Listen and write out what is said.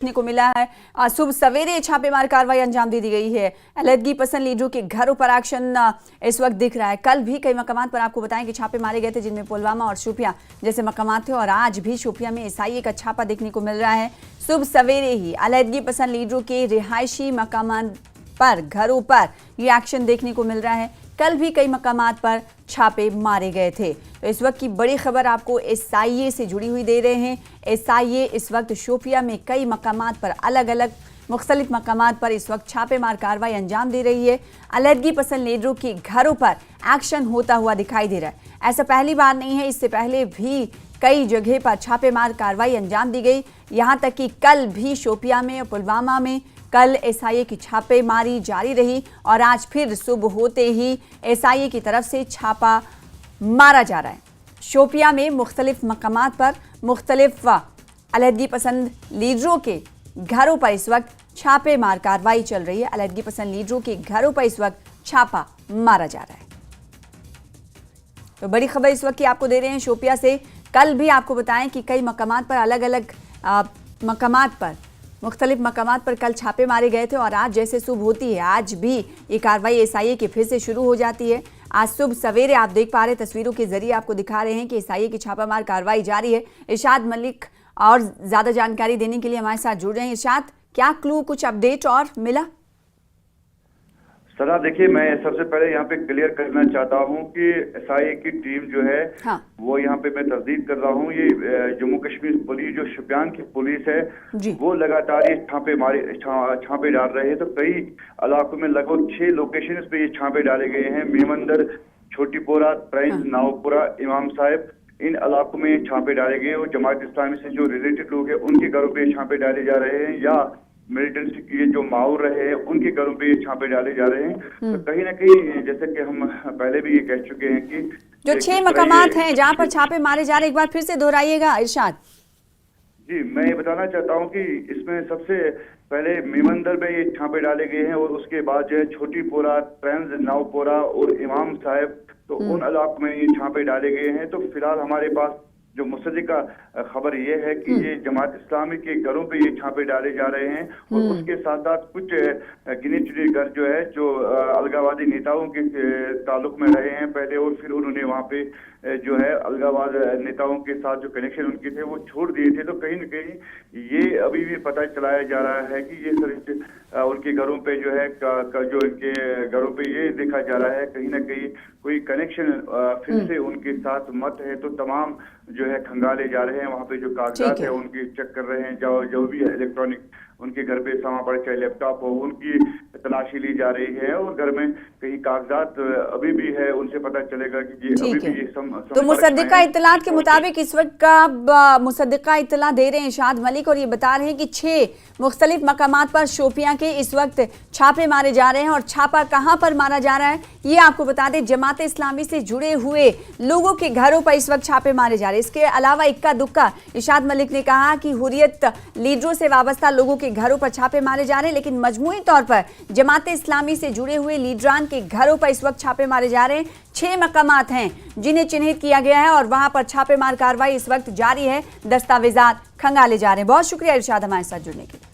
देखने को मिला है। आज सुबह सवेरे छापेमार कार्रवाई अंजाम दे दी गई है। अलहदगी पसंद लीडरों के घरों पर एक्शन इस वक्त दिख रहा है। कल भी कई मकामात पर आपको बताएं कि छापे मारे गए थे, जिनमें पुलवामा और शोपियां जैसे मकामात थे, और आज भी शोपियां में एसआईए का छापा देखने को मिल रहा है। सुबह सवेरे ही अलहदगी पसंद लीडरों के रिहायशी मकामात पर घरों पर ये एक्शन देखने को मिल रहा है। कल भी कई मकामात पर छापे मारे गए थे। तो इस वक्त की बड़ी खबर आपको एसआईए से जुड़ी हुई दे रहे हैं। एसआईए इस वक्त शोपियां में कई मकामात पर अलग अलग मुख्तलिफ मकामात पर इस वक्त छापेमार कार्रवाई अंजाम दे रही है। अलहदगी पसंद लीडरों के घरों पर एक्शन होता हुआ दिखाई दे रहा है। ऐसा पहली बार नहीं है, इससे पहले भी कई जगह पर छापेमार कार्रवाई अंजाम दी गई। यहाँ तक कि कल भी शोपियां में और पुलवामा में कल एसआईए की छापेमारी जारी रही, और आज फिर सुबह होते ही एसआईए की तरफ से छापा मारा जा रहा है। शोपियां में मुख्तलिफ मकामात पर मुख्तलिफ अलहदगी पसंद लीडरों के घरों पर इस वक्त छापेमार कार्रवाई चल रही है। अलहदगी पसंद लीडरों के घरों पर इस वक्त छापा मारा जा रहा है। तो बड़ी खबर इस वक्त की आपको दे रहे हैं शोपियां से। कल भी आपको बताएं कि कई मकामात पर अलग अलग मकामात पर मुख्तलिफ मकामात पर कल छापे मारे गए थे, और आज जैसे सुबह होती है आज भी ये कार्रवाई एसआईए की फिर से शुरू हो जाती है। आज सुबह सवेरे आप देख पा रहे तस्वीरों के जरिए आपको दिखा रहे हैं कि एसआईए की छापामार कार्रवाई जारी है। इरशाद मलिक और ज्यादा जानकारी देने के लिए हमारे साथ जुड़ रहे हैं। इरशाद, क्या क्लू, कुछ अपडेट और मिला? सर देखिए, मैं सबसे पहले यहाँ पे क्लियर करना चाहता हूँ कि एसआईए की टीम जो है वो यहाँ पे मैं तस्दीक कर रहा हूँ, ये जम्मू कश्मीर पुलिस जो शोपियान की पुलिस है वो लगातार ये छापे डाल रहे हैं। तो कई इलाकों में लगभग 6 लोकेशन पे ये छापे डाले गए हैं। मेमंदर, छोटीपोरा, प्रिंस, नावपुरा, इमाम साहिब, इन इलाकों में छापे डाले गए। और जमात इस्लामी से जो रिलेटेड लोग हैं उनके घरों पे छापे डाले जा रहे हैं, या मिलिटेंसी के जो माहौल रहे हैं उनके घरों पे ये छापे डाले जा रहे हैं। तो कहीं ना कहीं जैसे कि हम पहले भी ये कह चुके हैं कि जो 6 मकामात हैं जहां पर छापे मारे जा रहे हैं, एक बार फिर से दोहराइएगा इरशाद। जी, मैं ये बताना चाहता हूँ कि इसमें सबसे पहले मेमंदर में ये छापे डाले गए हैं, और उसके बाद जो है छोटीपोरा, ट्रेंज, नावपोरा और इमाम साहिब, तो उन इलाकों में ये छापे डाले गए हैं। तो फिलहाल हमारे पास जो मुसद्दिका खबर ये है कि ये जमात इस्लामी के घरों पे ये छापे डाले जा रहे हैं, और उसके साथ साथ कुछ गिने चुने घर जो है जो अलगावादी नेताओं के ताल्लुक में रहे हैं पहले, और फिर उन्होंने वहाँ पे जो है अलगावाद नेताओं के साथ जो कनेक्शन उनके थे वो छोड़ दिए थे। तो कहीं न कहीं ये अभी भी पता चलाया जा रहा है कि ये सर उनके घरों पे जो है जो उनके घरों पे ये देखा जा रहा है कहीं ना कहीं कोई कनेक्शन फिर से उनके साथ मत है। तो तमाम जो है खंगाले जा रहे हैं, वहाँ पे जो कागजात है उनकी चेक कर रहे हैं, जो भी इलेक्ट्रॉनिक उनके घर पे सामान पड़े, चाहे लैपटॉप हो, उनकी तलाशी ली जा रही है। और घर में कहीं कागजात अभी भी है, उनसे पता चलेगा कि ये अभी भी ये तो मुसद्दिका इत्तलात के मुताबिक इस वक्त का मुसद्दिका इत्तला दे रहे हैं इरशाद मलिक, और ये बता रहे हैं कि 6 मुख्तलिफ मकामात पर शोपियां के इस वक्त छापे मारे जा रहे हैं। और छापा कहाँ पर मारा जा रहा है ये आपको बता दें, जमात इस्लामी से जुड़े हुए लोगों के घरों पर इस वक्त छापे मारे जा रहे हैं। इसके अलावा इक्का दुक्का इरशाद मलिक ने कहा कि हुर्रियत लीडरों से वाबस्ता लोगों के घरों पर छापे मारे जा रहे हैं, लेकिन मजमूई तौर पर जमात इस्लामी से जुड़े हुए लीडरान के घरों पर इस वक्त छापे मारे जा रहे हैं। 6 मकामात हैं जिन्हें चिन्हित किया गया है, और वहां पर छापेमार कार्रवाई इस वक्त जारी है। दस्तावेजात खंगाले जा रहे हैं। बहुत शुक्रिया इरशाद हमारे साथ जुड़ने के लिए।